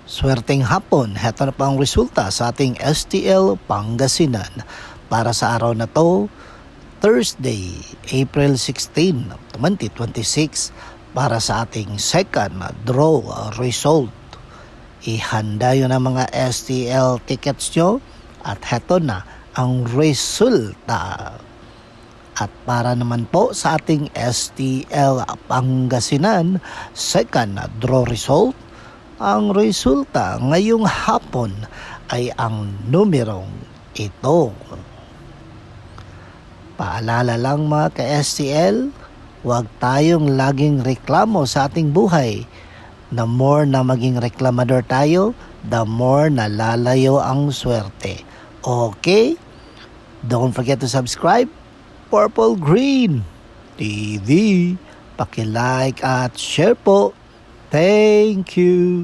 Swerteng hapon, heto na pa ang resulta sa ating STL Pangasinan para sa araw na to, Thursday, April 16, 2026 para sa ating second draw result. Ihanda yun ang mga STL tickets nyo at heto na ang resulta. At para naman po sa ating STL Pangasinan second draw result, ang resulta ngayong hapon ay ang numerong ito. Paalala lang mga ka-STL, huwag tayong laging reklamo sa ating buhay. The more na maging reklamador tayo, the more na lalayo ang swerte. Okay? Don't forget to subscribe, Purple Green TV. Paki-like at share po. Thank you.